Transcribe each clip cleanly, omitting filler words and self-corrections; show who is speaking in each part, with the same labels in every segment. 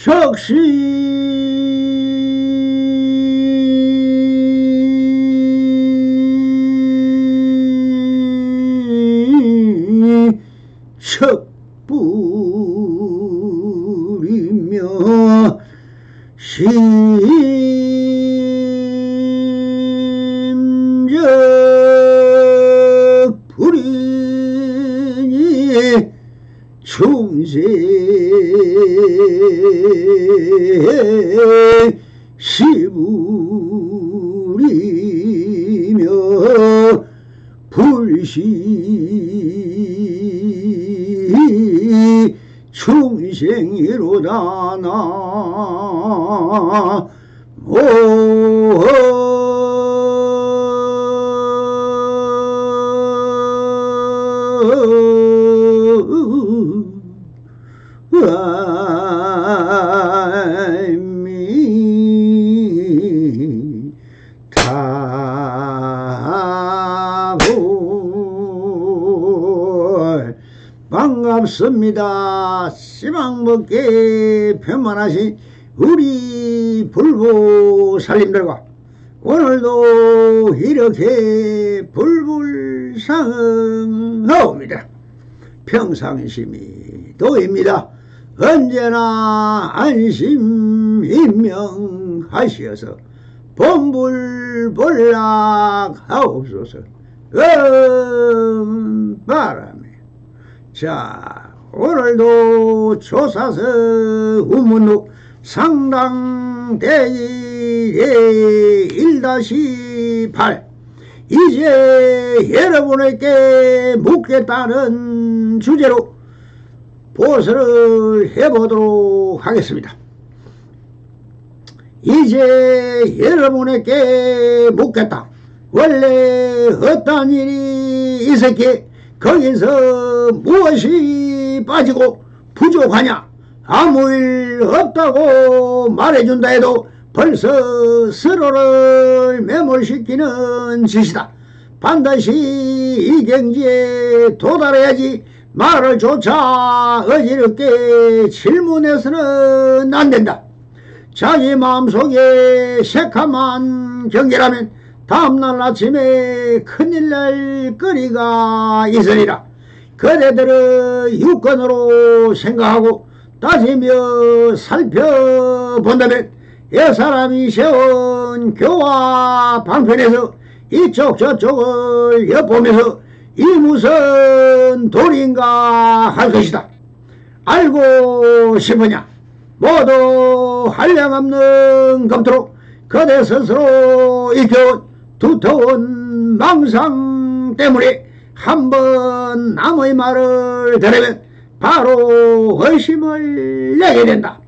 Speaker 1: 적시 척부리며 심적 불이니 충세 시부리며 불시 충생이로다 나 반갑습니다. 씨방먹게 편만하신 우리 불보살님들과 오늘도 이렇게 불불상하옵니다. 평상심이 도입니다. 언제나 안심인명하시어서 본불본락하옵소서. 바람에 자, 오늘도 조사서 우문록 상당대의 1-8 이제 여러분에게 묻겠다는 주제로 보고서를 해보도록 하겠습니다. 이제 여러분에게 묻겠다. 원래 어떤 일이 있었기에 거기서 무엇이 빠지고 부족하냐? 아무 일 없다고 말해준다 해도 벌써 서로를 매몰시키는 짓이다. 반드시 이 경지에 도달해야지 말을 조차 어지럽게 질문해서는 안 된다. 자기 마음속에 새카만 경계라면 다음날 아침에 큰일 날 거리가 있으리라. 그대들의 유권으로 생각하고 따지며 살펴본다면 옛사람이 세운 교화 방편에서 이쪽 저쪽을 엿보면서 이 무슨 도리인가 할 것이다. 알고 싶으냐? 모두 한량없는 검토로 그대 스스로 익혀온 두터운 망상 때문에 한번 남의 말을 들으면 바로 의심을 내게 된다.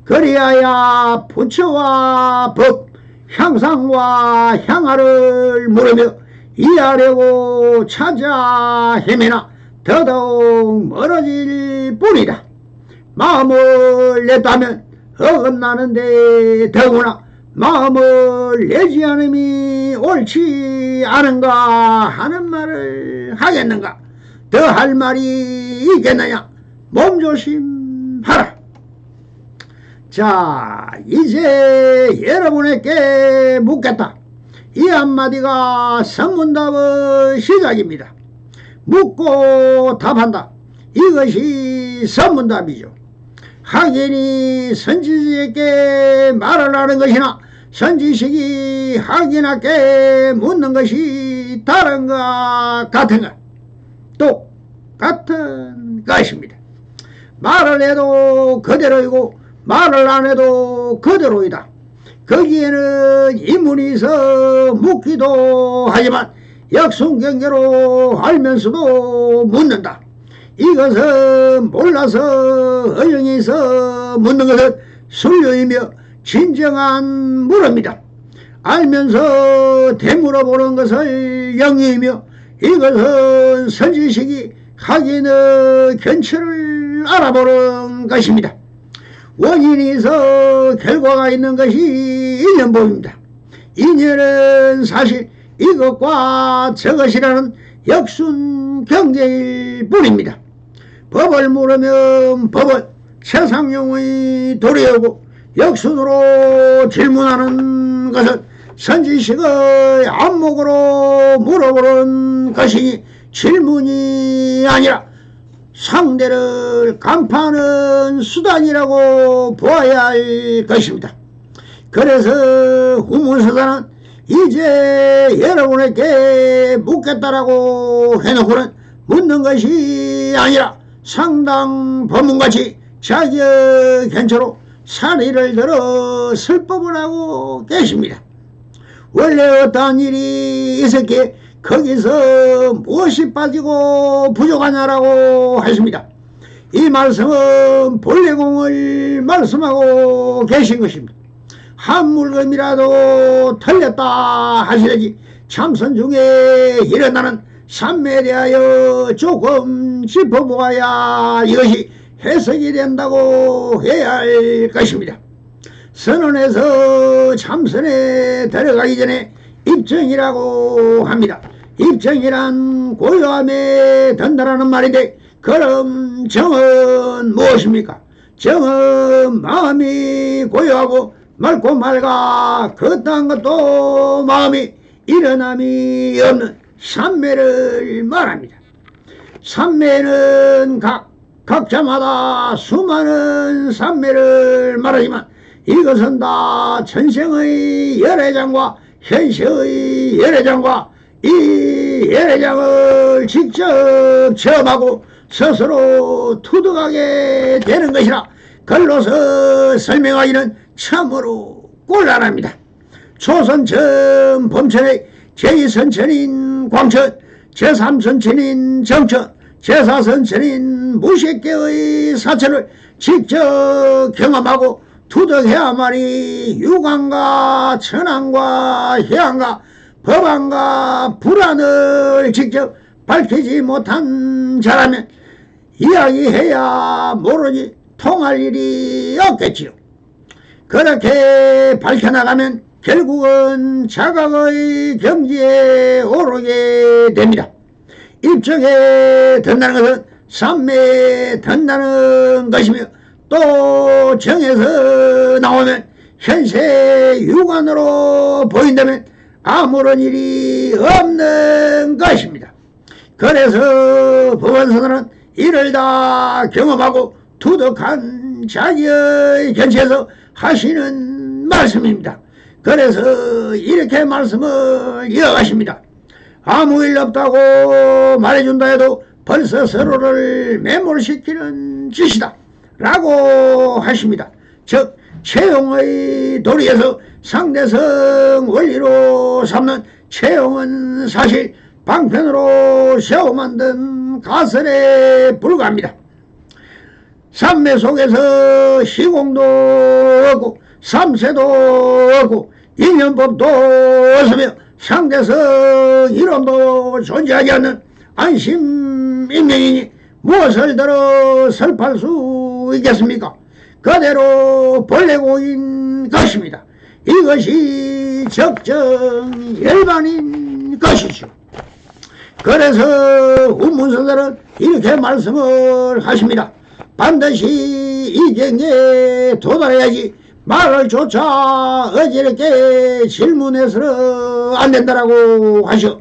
Speaker 1: 그리하여 부처와 법, 향상과 향화를 물으며 이해하려고 찾아 헤매나 더더욱 멀어질 뿐이다. 마음을 냈다면 어긋나는데 더구나 마음을 내지 않음이 옳지 않은가 하는 말을 하겠는가? 더 할 말이 있겠느냐? 몸조심하라. 자, 이제 여러분에게 묻겠다. 이 한마디가 선문답의 시작입니다. 묻고 답한다. 이것이 선문답이죠. 학인이 선지식에게 말을 하는 것이나 선지식이 학인에게 묻는 것이 다른가 같은가? 똑같은 것입니다. 말을 해도 그대로이고 말을 안 해도 그대로이다. 거기에는 인문이 있어 묻기도 하지만 역순경계로 알면서도 묻는다. 이것은 몰라서 어영이 있어 묻는 것은 순료이며 진정한 물음이다. 알면서 되물어보는 것을 영이이며 이것은 선지식이 학인의 견처를 알아보는 것입니다. 원인이 있어 결과가 있는 것이 인연법입니다. 인연은 사실 이것과 저것이라는 역순 경계일 뿐입니다. 법을 물으면 법을, 최상용의 도리이고 역순으로 질문하는 것은 선지식의 안목으로 물어보는 것이니 질문이 아니라 상대를 간파하는 수단이라고 보아야 할 것입니다. 그래서 후문서사는 이제 여러분에게 묻겠다라고 해놓고는 묻는 것이 아니라 상당 법문같이 자기의 견처로 사리를 들어 설법을 하고 계십니다. 원래 어떠한 일이 있었기에 거기서 무엇이 빠지고 부족하냐라고 하십니다. 이 말씀은 본래공을 말씀하고 계신 것입니다. 한 물건이라도 틀렸다 하시려지 참선 중에 일어나는 산매에 대하여 조금 짚어보아야 이것이 해석이 된다고 해야 할 것입니다. 선언에서 참선에 들어가기 전에 입정이라고 합니다. 입정이란 고요함에 든다라는 말인데 그럼 정은 무엇입니까? 정은 마음이 고요하고 맑고 맑아 그딴 것도 마음이 일어남이 없는 삼매를 말합니다. 삼매는 각자마다 수많은 삼매를 말하지만 이것은 다 전생의 열애장과 현세의 열애장과 이 열애장을 직접 체험하고 스스로 투득하게 되는 것이라 글로서 설명하기는 참으로 곤란합니다. 초선천 범천의 제2선천인 광천, 제3선천인 정천, 제4선천인 무색계의 사천을 직접 경험하고 투득해야만이 유관과 천안과 해안과 법안과 불안을 직접 밝히지 못한 자라면 이야기해야 모르니 통할 일이 없겠지요. 그렇게 밝혀나가면 결국은 자각의 경지에 오르게 됩니다. 입정에 든다는 것은 삼매에 든다는 것이며 또 정에서 나오면 현세 유관으로 보인다면 아무런 일이 없는 것입니다. 그래서 법원서는 이를 다 경험하고 투득한 자기의 견치에서 하시는 말씀입니다. 그래서 이렇게 말씀을 이어가십니다. 아무 일 없다고 말해준다 해도 벌써 서로를 매몰시키는 짓이다 라고 하십니다. 즉 채용의 도리에서 상대성 원리로 삼는 채용은 사실 방편으로 세워 만든 가설에 불과합니다. 삼매 속에서 시공도 없고 삼세도 없고 인연법도 없으며 상대성 이론도 존재하지 않는 안심인명이니 무엇을 들어 설파할 수 있겠습니까? 그대로 본래고인 것입니다. 이것이 적정 열반인 것이죠. 그래서 운문서들은 이렇게 말씀을 하십니다. 반드시 이 경계에 도달해야지 말을 조차 어지럽게 질문해서는 안 된다라고 하셔.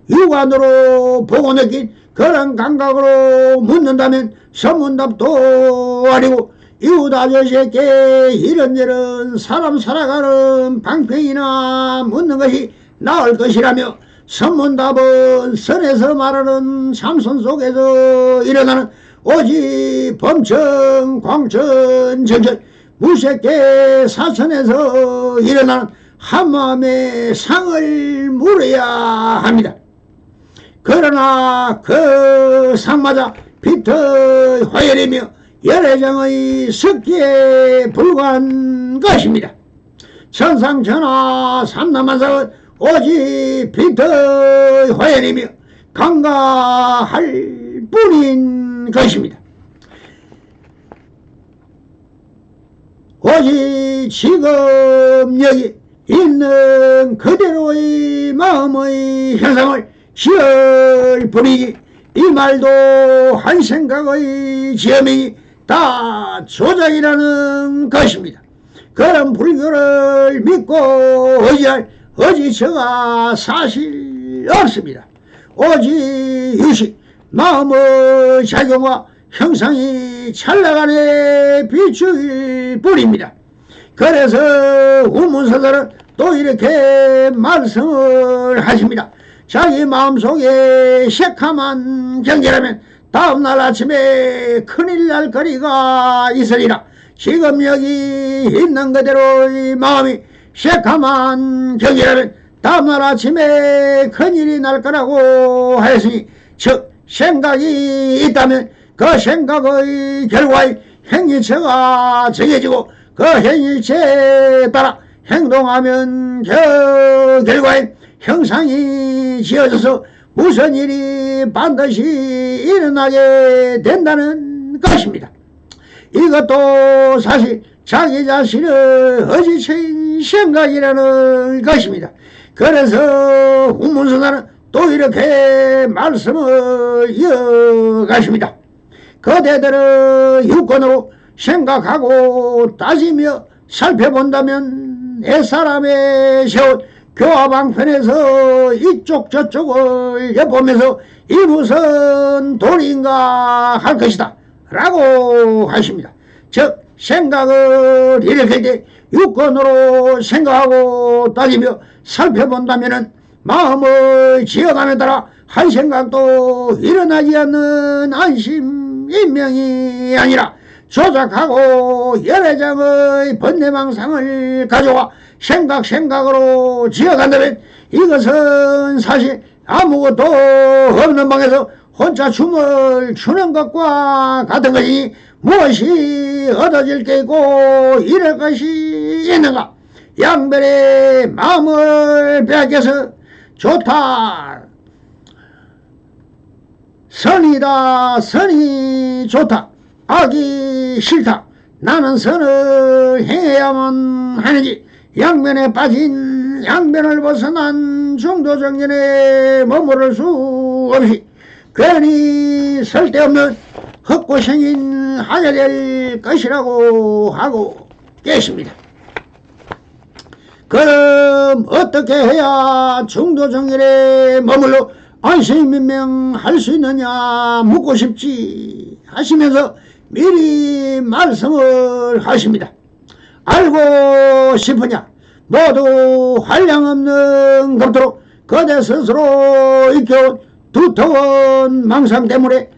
Speaker 1: 육안으로 보고 느낀 그런 감각으로 묻는다면 선문답도 아니고 이웃 아저씨에게 이런저런 사람 살아가는 방편이나 묻는 것이 나을 것이라며 선문답은 선에서 말하는 참선 속에서 일어나는 오직 범천, 광천, 정천, 무색계 사천에서 일어나는 한마음의 상을 물어야 합니다. 그러나 그 상마다 빛의 화열이며 열애장의 습기에 불과한 것입니다. 천상천하 삼남한상은 오직 빛의 화열이며 강가할 뿐인 것입니다. 오직 지금 여기 있는 그대로의 마음의 현상을 지을 뿐이지 이 말도 한 생각의 지음이니 다 조작이라는 것입니다. 그런 불교를 믿고 의지할 의지처가 사실 없습니다. 오직 유식, 마음의 작용과 형상이 찰나간에 비추일 뿐입니다. 그래서 우문서들은 또 이렇게 말씀을 하십니다. 자기 마음속에 새카만 경계라면 다음날 아침에 큰일 날 거리가 있으리라. 지금 여기 있는 그대로의 마음이 새카만 경계라면 다음날 아침에 큰일이 날 거라고 하였으니, 즉 생각이 있다면 그 생각의 결과에 행위처가 정해지고 그 행위체에 따라 행동하면 그 결과에 형상이 지어져서 무슨 일이 반드시 일어나게 된다는 것입니다. 이것도 사실 자기 자신의 의지체인 생각이라는 것입니다. 그래서 운문선사는 또 이렇게 말씀을 이어가십니다. 그대들의 유권으로 생각하고 따지며 살펴본다면 옛사람의 세운 교화방편에서 이쪽 저쪽을 엿보면서 이 무슨 도리인가 할 것이다 라고 하십니다. 즉 생각을 일으킬 때 유권으로 생각하고 따지며 살펴본다면 마음을 지어감에 따라 한 생각도 일어나지 않는 안심인명이 아니라 조작하고 열애장의 번뇌망상을 가져와 생각으로 지어간다면 이것은 사실 아무것도 없는 방에서 혼자 춤을 추는 것과 같은 것이니 무엇이 얻어질 게 있고 이럴 것이 있는가. 양변의 마음을 빼앗겨서 좋다, 선이다, 선이 좋다, 악이 싫다, 나는 선을 행해야만 하는지 양면에 빠진 양변을 벗어난 중도정견에 머무를 수 없이 괜히 쓸데없는 헛고생인 하게 될 것이라고 하고 계십니다. 그럼 어떻게 해야 중도정견에 머물러 안심민명할 수 있느냐 묻고 싶지 하시면서 미리 말씀을 하십니다. 알고 싶으냐? 모두 한량없는 검토로 그대 스스로 익혀온 두터운 망상 때문에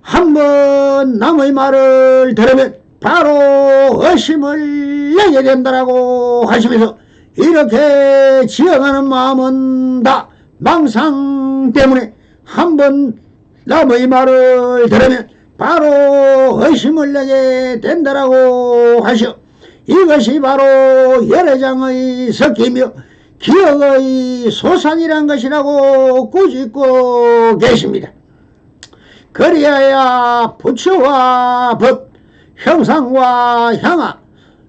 Speaker 1: 한번 남의 말을 들으면 바로 의심을 내게 된다라고 하시면서 이렇게 지어가는 마음은 다 망상 때문에 한번 남의 말을 들으면 바로 의심을 내게 된다라고 하시오. 이것이 바로 열애장의 섞이며 기억의 소산이란 것이라고 꾸짖고 계십니다. 그리하여 부처와 법, 형상과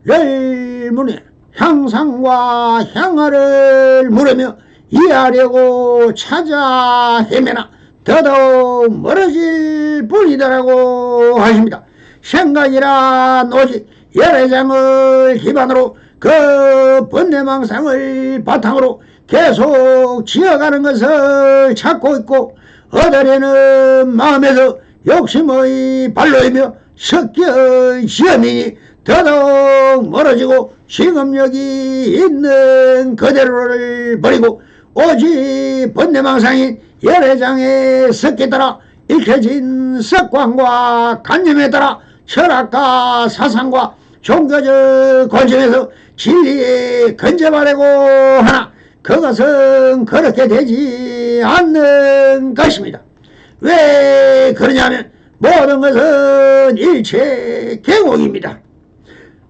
Speaker 1: 향화를 물으며 형상과 향화를 물으며 이해하려고 찾아 헤매나 더더욱 멀어질 뿐이다라고 하십니다. 생각이란 오직 열애장을 기반으로 그 번뇌망상을 바탕으로 계속 지어가는 것을 찾고 있고 얻으려는 마음에서 욕심의 발로이며 섞여 지음이니 더더욱 멀어지고 지금 여기 있는 그대로를 버리고 오직 번뇌망상인 열애장에 섞여 따라 익혀진 습관과 관념에 따라 철학과 사상과 종교적 관점에서 진리에 건져바라고 하나 그것은 그렇게 되지 않는 것입니다. 왜 그러냐면 모든 것은 일체 계곡입니다.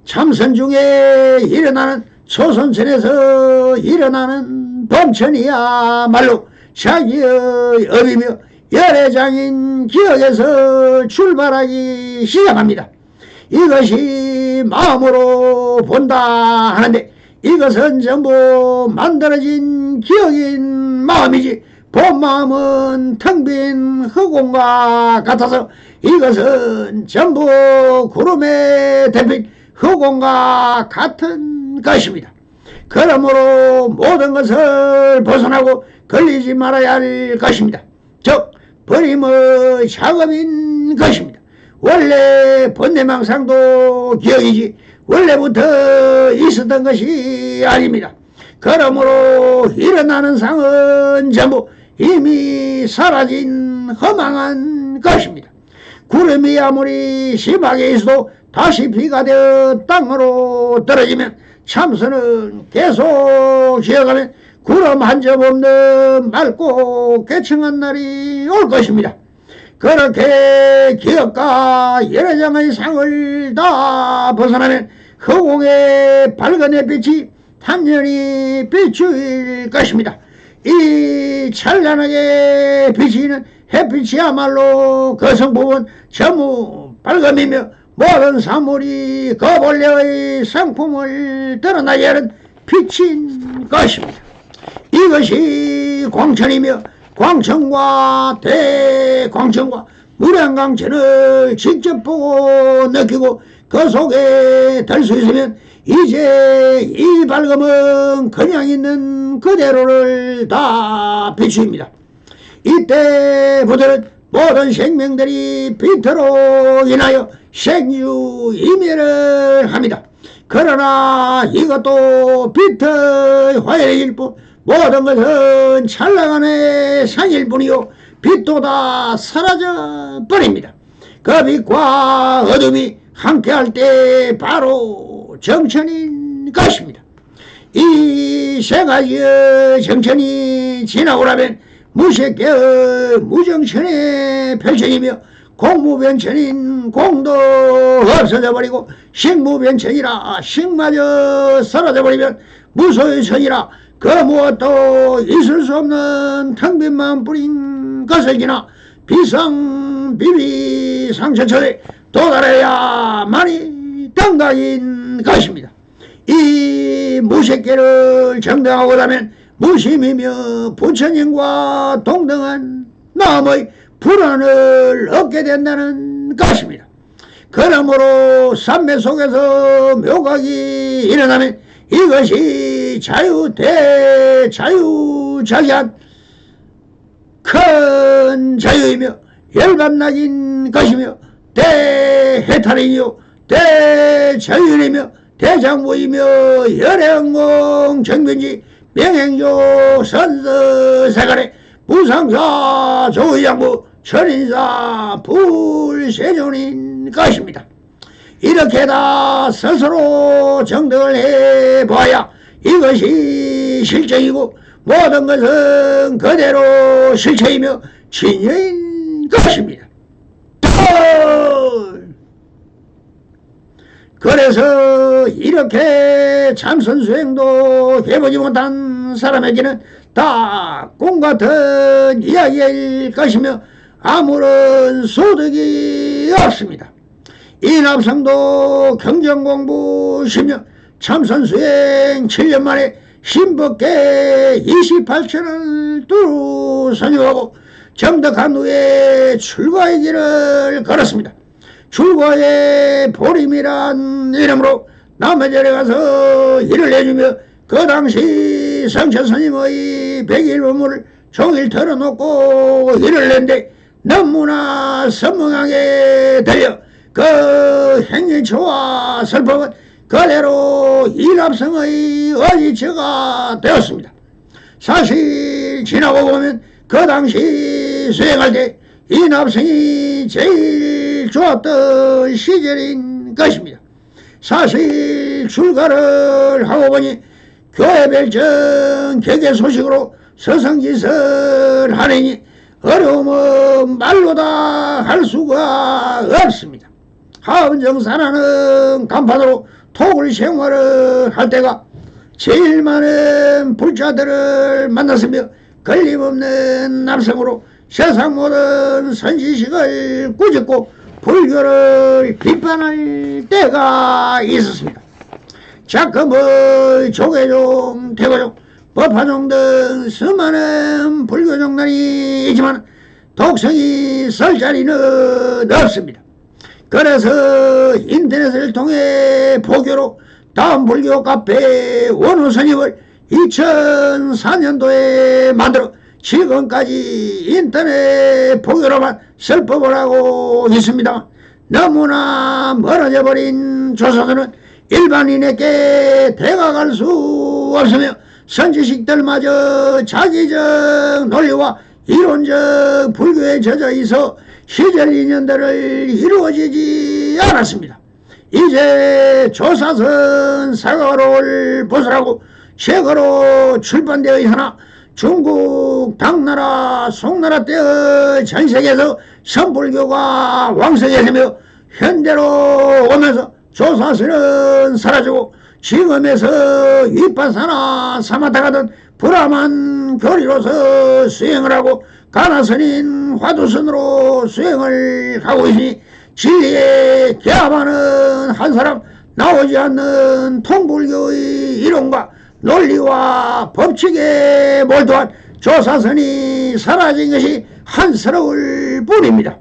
Speaker 1: 참선 중에 일어나는 초선천에서 일어나는 범천이야말로 자기의 업이며 열애장인 기억에서 출발하기 시작합니다. 이것이 마음으로 본다 하는데 이것은 전부 만들어진 기억인 마음이지 본 마음은 텅 빈 허공과 같아서 이것은 전부 구름에 덮인 허공과 같은 것입니다. 그러므로 모든 것을 벗어나고 걸리지 말아야 할 것입니다. 즉 버림의 작업인 것입니다. 원래 번뇌망상도 기억이지 원래부터 있었던 것이 아닙니다. 그러므로 일어나는 상은 전부 이미 사라진 허망한 것입니다. 구름이 아무리 심하게 있어도 다시 비가 되어 땅으로 떨어지면 참선은 계속 지어가면 구름 한 점 없는 맑고 개청한 날이 올 것입니다. 그렇게 기업과 여러 장의 상을 다 벗어나면 허공의 밝은 햇빛이 단연히 비추일 것입니다. 이 찬란하게 비치는 햇빛이야말로 그 성품은 전무 밝음이며 모든 사물이 그 본래의 성품을 드러나게 하는 빛인 것입니다. 이것이 광천이며 광천과 대광천과 무량광천을 직접 보고 느끼고 그 속에 들 수 있으면 이제 이 밝음은 그냥 있는 그대로를 다 비춥니다. 이때부터는 모든 생명들이 빛으로 인하여 생유이멸을 합니다. 그러나 이것도 빛의 화열일 뿐 모든 것은 찬란함의 상일 뿐이요 빛도 다 사라져 버립니다. 그 빛과 어둠이 함께할 때 바로 정천인 것입니다. 이 세 가지의 정천이 지나고 나면 무색계의 무정천의 편천이며 공무변천인 공도 없어져 버리고 식무변천이라 식마저 사라져 버리면 무소유천이라 그 무엇도 있을 수 없는 텅 빈 마음뿐인 것을 지나 비상비비상천천에 도달해야만이 정당인 것입니다. 이 무색계를 정당하고 나면 무심이며 부처님과 동등한 마음의 불안을 얻게 된다는 것입니다. 그러므로 삼매 속에서 묘각이 일어나면 이것이 자유대자유자기한 큰 자유이며 열반나긴 것이며 대해탈이요 대자율이며 대장부이며 열행공 정변지 명행조 선서세간의 무상사 조의양부 천인사 불세존인 것입니다. 이렇게 다 스스로 정득을 해봐야 이것이 실정이고 모든 것은 그대로 실체이며 진여인 것입니다. 그래서 이렇게 참선수행도 해보지 못한 사람에게는 다 꿈같은 이야기일 것이며 아무런 소득이 없습니다. 이 납성도 경전공부 10년 참선수행 7년 만에 신법계 28천을 두루 선임하고 정덕한 후에 출가의 길을 걸었습니다. 출가의 보림이란 이름으로 남해절에 가서 일을 해주며 그 당시 성처스님의 백일법문을 종일 털어놓고 일을 냈는데 너무나 선명하게 들려 그 행위처와 설법은 그대로 이납성의 어지처가 되었습니다. 사실 지나고 보면 그 당시 수행할 때 이납성이 제일 좋았던 시절인 것입니다. 사실 출가를 하고 보니 교회별정 개개 소식으로 서성지설 하느니 어려움은 말로 다 할 수가 없습니다. 하은정사라는 간판으로 토굴 생활을 할 때가 제일 많은 불자들을 만났으며 걸림없는 남성으로 세상 모든 선지식을 꾸짖고 불교를 비판할 때가 있었습니다. 작금의 조계종, 태고종, 법화종 등 수많은 불교 종단이 있지만 독성이 설 자리는 없습니다. 그래서 인터넷을 통해 포교로 다음 불교 카페 원우선임을 2004년도에 만들어 지금까지 인터넷 포교로만 설법을 하고 있습니다. 너무나 멀어져 버린 조사들은 일반인에게 다가갈 수 없으며 선지식들마저 자기적 논리와 이론적 불교에 젖어 있어 시절 인연들을 이루어지지 않았습니다. 이제 조사선 사과로를 보수라고 책으로 출판되어 있으나 중국, 당나라, 송나라 때의 전 세계에서 선불교가 왕성했으며 현대로 오면서 조사선은 사라지고 지금에서 위파사나 사마타 같은 브라만 교리로서 수행을 하고 가나선인 화두선으로 수행을 하고 있으니 진리에 개합하는 한 사람 나오지 않는 통불교의 이론과 논리와 법칙에 몰두한 조사선이 사라진 것이 한스러울 뿐입니다.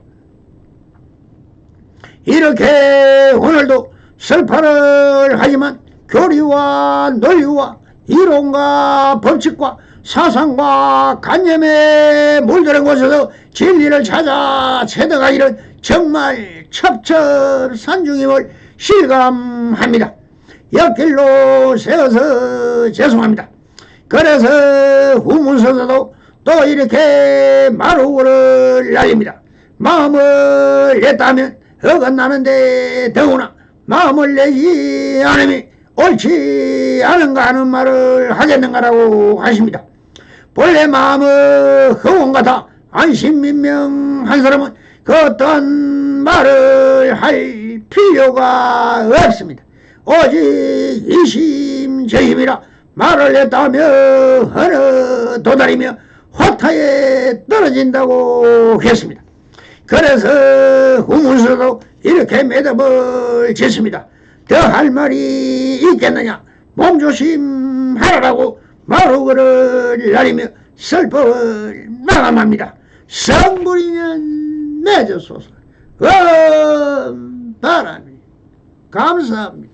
Speaker 1: 이렇게 오늘도 설파를 하지만 교리와 논리와 이론과 법칙과 사상과 관념에 물드는 곳에서 진리를 찾아 채덕하기는 정말 첩첩산중임을 실감합니다. 옆길로 세워서 죄송합니다. 그래서 후문서서도 또 이렇게 마루를 날립니다. 마음을 냈다면 어긋나는데 더구나 마음을 내지 않으면 옳지 않은가 하는 말을 하겠는가라고 하십니다. 본래 마음의 허공 같아 안심민명한 사람은 그 어떤 말을 할 필요가 없습니다. 오직 이심저심이라 말을 했다며 어느 도달이며 화타에 떨어진다고 했습니다. 그래서 후문서도 이렇게 매듭을 짓습니다. 더 할 말이 있겠느냐? 몸조심하라고 마루를 날리며 설법을 마감합니다. 성불이면 맺어소서. 바람이 감사합니다.